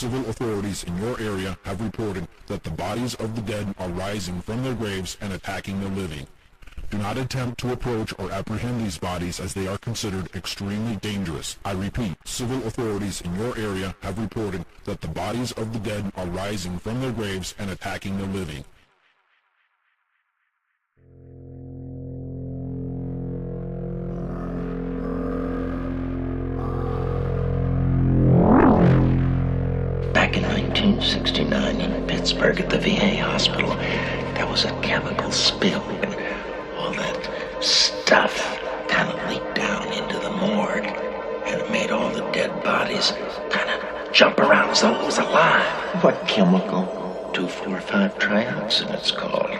civil authorities in your area have reported that the bodies of the dead are rising from their graves and attacking the living. Do not attempt to approach or apprehend these bodies as they are considered extremely dangerous. I repeat, civil authorities in your area have reported that the bodies of the dead are rising from their graves and attacking the living. Back in 1969 in Pittsburgh at the VA hospital, there was a chemical spill and all that stuff kind of leaked down into the morgue, and it made all the dead bodies kind of jump around as though it was alive. What chemical? 2,4,5-trioxin it's called.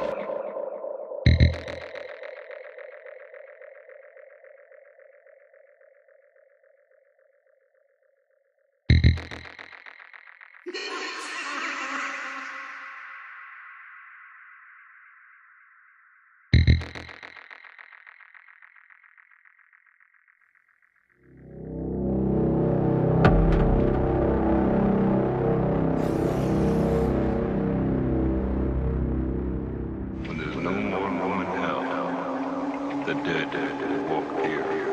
When there's no more room in hell, the dead walk here.